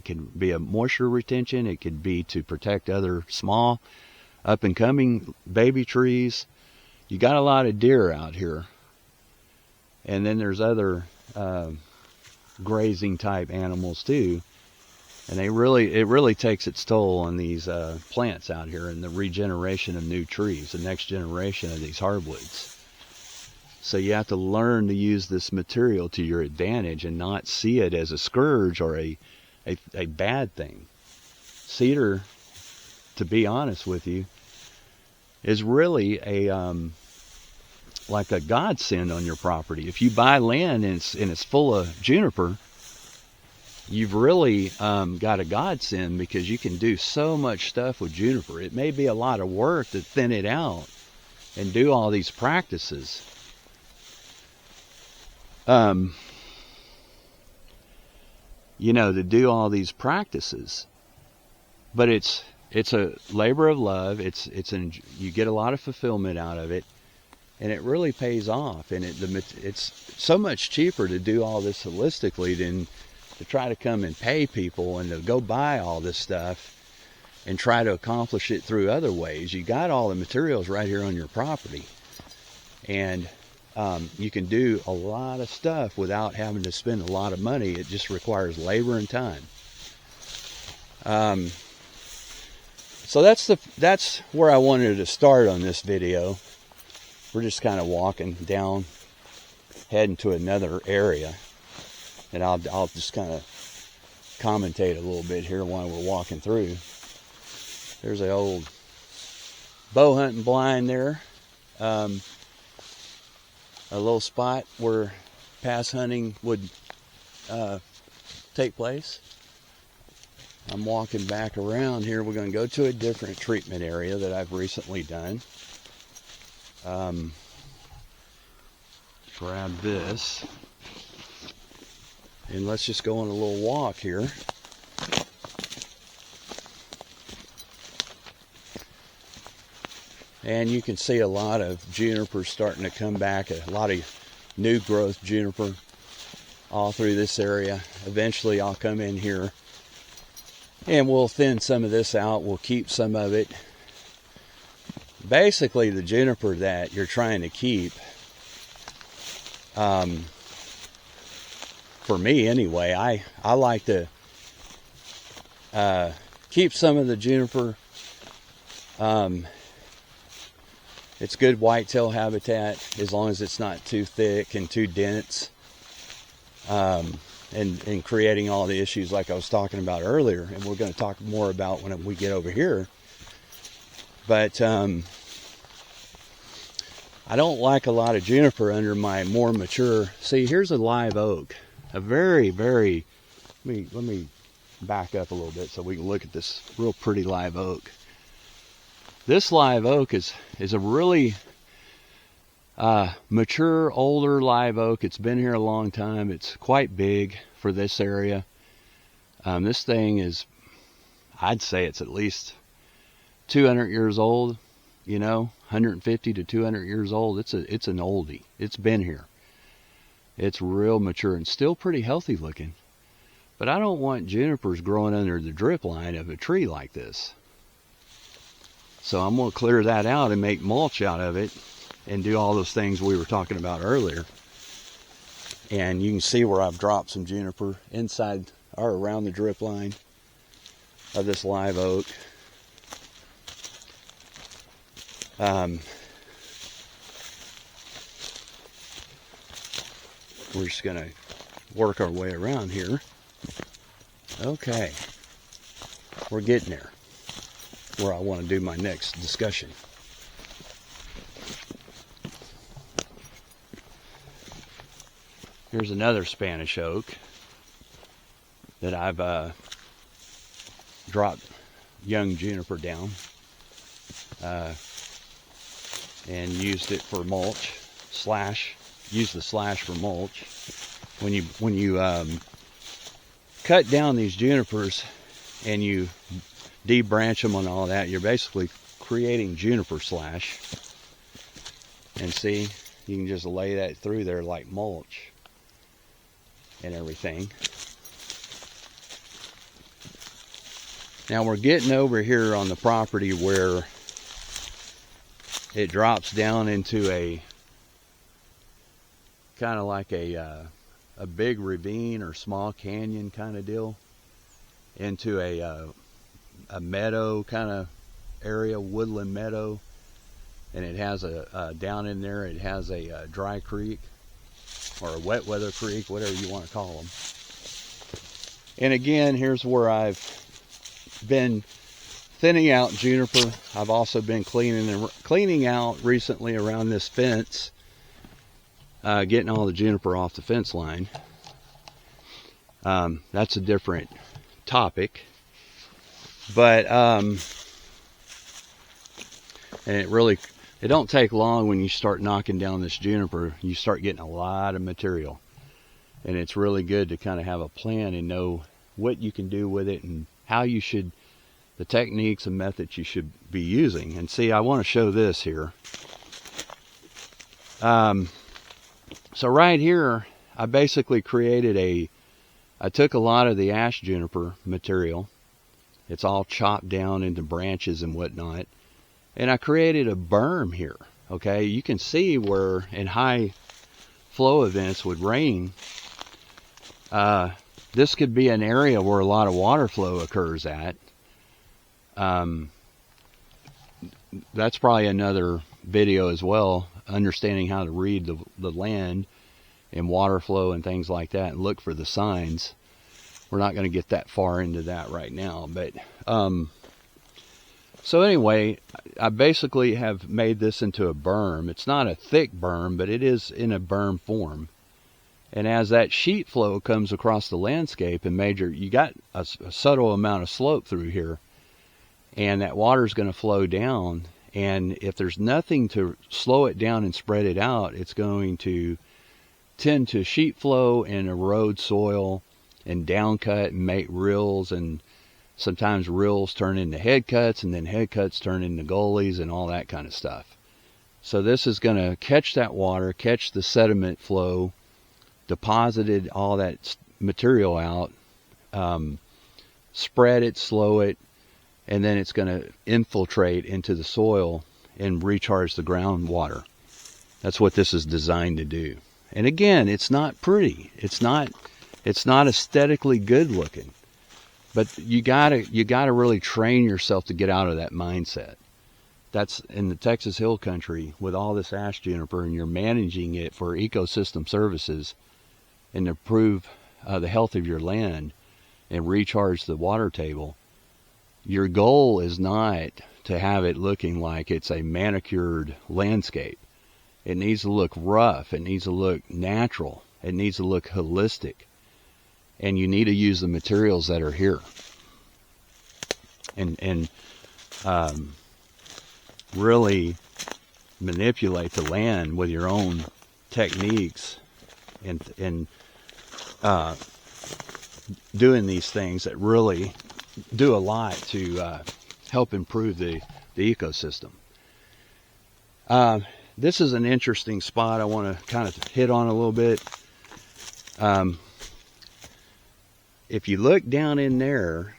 It can be a moisture retention. It could be to protect other small up and coming baby trees. You got a lot of deer out here. And then there's other grazing type animals too. And it really takes its toll on these plants out here and the regeneration of new trees, the next generation of these hardwoods. So you have to learn to use this material to your advantage and not see it as a scourge or a bad thing. Cedar, to be honest with you, is really like a godsend on your property. If you buy land and it's full of juniper, you've really got a godsend, because you can do so much stuff with juniper. It may be a lot of work to thin it out and do all these practices. To do all these practices, but it's a labor of love. You get a lot of fulfillment out of it, and it really pays off. And it's so much cheaper to do all this holistically than to try to come and pay people and to go buy all this stuff and try to accomplish it through other ways. You got all the materials right here on your property, and you can do a lot of stuff without having to spend a lot of money. It just requires labor and time. So that's where I wanted to start on this video. We're just kind of walking down, heading to another area, and I'll just kind of commentate a little bit here while we're walking through. There's an old bow hunting blind there. A little spot where pass hunting would take place. I'm walking back around here. We're going to go to a different treatment area that I've recently done. Grab this, and let's just go on a little walk here. And you can see a lot of juniper starting to come back, a lot of new growth juniper all through this area. Eventually I'll come in here and we'll thin some of this out. We'll keep some of it. Basically, the juniper that you're trying to keep, for me anyway, I like to keep some of the juniper. It's good whitetail habitat as long as it's not too thick and too dense, and creating all the issues like I was talking about earlier, and we're going to talk more about when we get over here. But I don't like a lot of juniper under my more mature. See, here's a live oak, a very, very. Let me back up a little bit so we can look at this real pretty live oak. This live oak is a really mature, older live oak. It's been here a long time. It's quite big for this area. This thing is, I'd say it's at least 200 years old, 150 to 200 years old. It's an oldie. It's been here. It's real mature and still pretty healthy looking. But I don't want junipers growing under the drip line of a tree like this. So I'm going to clear that out and make mulch out of it and do all those things we were talking about earlier. And you can see where I've dropped some juniper inside or around the drip line of this live oak. We're just going to work our way around here. Okay. We're getting there, where I want to do my next discussion. Here's another Spanish oak that I've dropped young juniper down and used it for mulch. Use the slash for mulch. When you cut down these junipers and you debranch them and all that, you're basically creating juniper slash. And see, you can just lay that through there like mulch and everything. Now we're getting over here on the property where it drops down into a kind of like a big ravine or small canyon kind of deal, into a meadow kind of area, woodland meadow, and it has down in there it has a dry creek or a wet weather creek, whatever you want to call them. And again, here's where I've been thinning out juniper. I've also been cleaning out recently around this fence, getting all the juniper off the fence line. That's a different topic, but and it don't take long when you start knocking down this juniper. You start getting a lot of material, and it's really good to kind of have a plan and know what you can do with it and how you should, the techniques and methods you should be using. And see, I want to show this here. So right here, I basically created I took a lot of the ash juniper material. It's all chopped down into branches and whatnot. And I created a berm here. Okay, you can see where in high flow events with rain, this could be an area where a lot of water flow occurs at. That's probably another video as well, understanding how to read the land and water flow and things like that, and look for the signs. We're not going to get that far into that right now, but so anyway, I basically have made this into a berm. It's not a thick berm, but it is in a berm form. And as that sheet flow comes across the landscape and you got a subtle amount of slope through here, and that water is going to flow down. And if there's nothing to slow it down and spread it out, it's going to tend to sheet flow and erode soil and downcut and make rills, and sometimes rills turn into head cuts, and then head cuts turn into gullies and all that kind of stuff. So this is going to catch that water, catch the sediment flow, deposited all that material out, spread it, slow it, and then it's going to infiltrate into the soil and recharge the groundwater. That's what this is designed to do. And again, it's not pretty. It's not aesthetically good looking. But you gotta really train yourself to get out of that mindset. That's in the Texas Hill Country with all this ash juniper, and you're managing it for ecosystem services and to improve the health of your land and recharge the water table. Your goal is not to have it looking like it's a manicured landscape. It needs to look rough. It needs to look natural. It needs to look holistic. And you need to use the materials that are here. And really manipulate the land with your own techniques and doing these things that really do a lot to help improve the ecosystem. This is an interesting spot I want to kind of hit on a little bit. If you look down in there,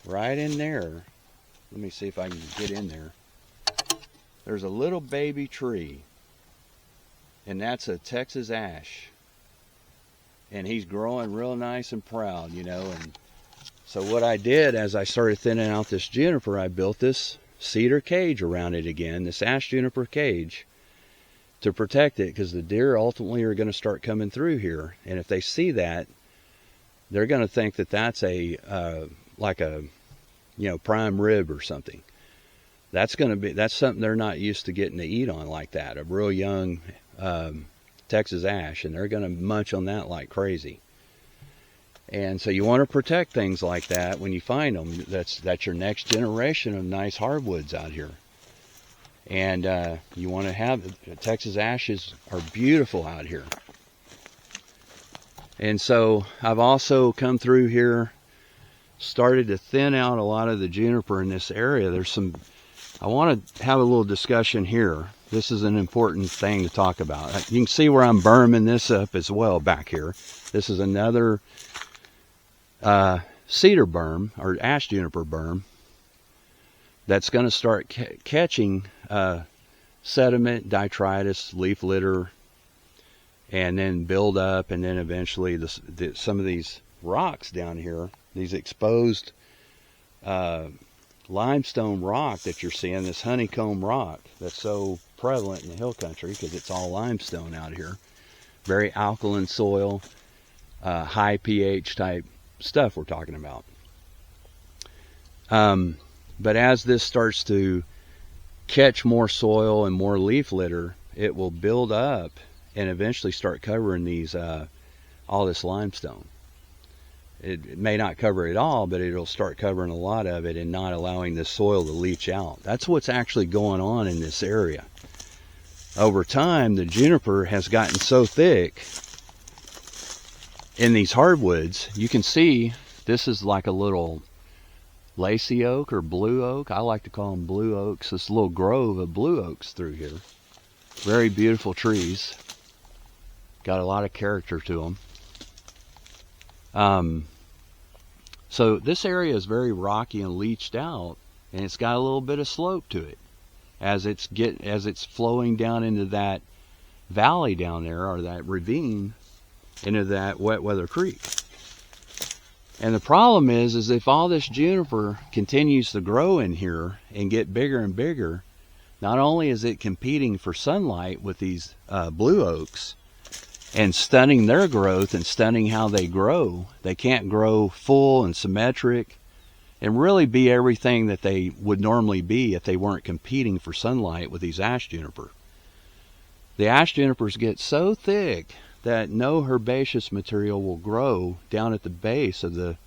right in there, let me see if I can get in there. There's a little baby tree, and that's a Texas ash. And he's growing real nice and proud, you know. And so what I did as I started thinning out this juniper, I built this cedar cage around it again, this ash juniper cage, to protect it, because the deer ultimately are going to start coming through here. And if they see that, they're going to think that that's like a, you know, prime rib or something. That's something they're not used to getting to eat on like that, a real young Texas ash, and they're going to munch on that like crazy. And so you want to protect things like that when you find them. That's your next generation of nice hardwoods out here. And you want to have, Texas ashes are beautiful out here. And so I've also come through here, started to thin out a lot of the juniper in this area. I want to have a little discussion here. This is an important thing to talk about. You can see where I'm berming this up as well back here. This is another cedar berm or ash juniper berm that's going to start catching sediment, detritus, leaf litter, and then build up, and then eventually some of these rocks down here, these exposed limestone rock that you're seeing, this honeycomb rock that's so prevalent in the hill country because it's all limestone out here. Very alkaline soil, high pH type stuff we're talking about. But as this starts to catch more soil and more leaf litter, it will build up and eventually start covering these all this limestone. It may not cover it all, but it'll start covering a lot of it and not allowing the soil to leach out. That's what's actually going on in this area. Over time, the juniper has gotten so thick in these hardwoods. You can see this is like a little lacy oak or blue oak. I like to call them blue oaks. This little grove of blue oaks through here. Very beautiful trees. Got a lot of character to them. So this area is very rocky and leached out, and it's got a little bit of slope to it as it's flowing down into that valley down there, or that ravine, into that wet weather creek. And the problem is if all this juniper continues to grow in here and get bigger and bigger, not only is it competing for sunlight with these blue oaks and stunning their growth and stunning how they grow, they can't grow full and symmetric and really be everything that they would normally be if they weren't competing for sunlight with these ash juniper. The ash junipers get so thick that no herbaceous material will grow down at the base of the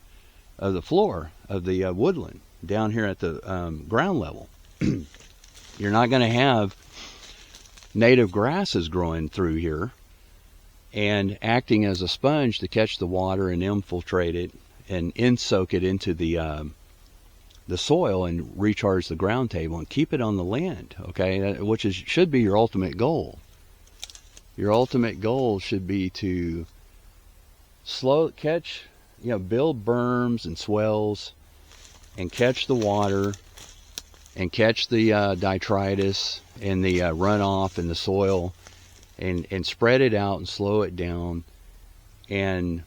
floor of the woodland down here at the ground level. You're not going to have native grasses growing through here and acting as a sponge to catch the water and infiltrate it and soak it into the soil and recharge the ground table and keep it on the land, okay? Which should be your ultimate goal. Your ultimate goal should be to build berms and swells and catch the water and catch the detritus and the runoff in the soil and spread it out and slow it down and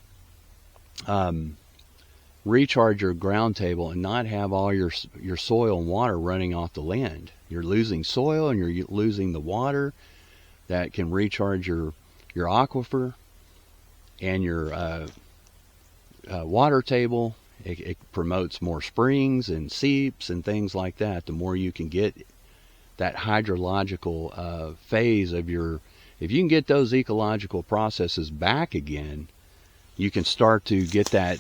recharge your ground table and not have all your soil and water running off the land. You're losing soil and you're losing the water that can recharge your aquifer and your water table. It promotes more springs and seeps and things like that. The more you can get that hydrological phase of if you can get those ecological processes back again, you can start to get that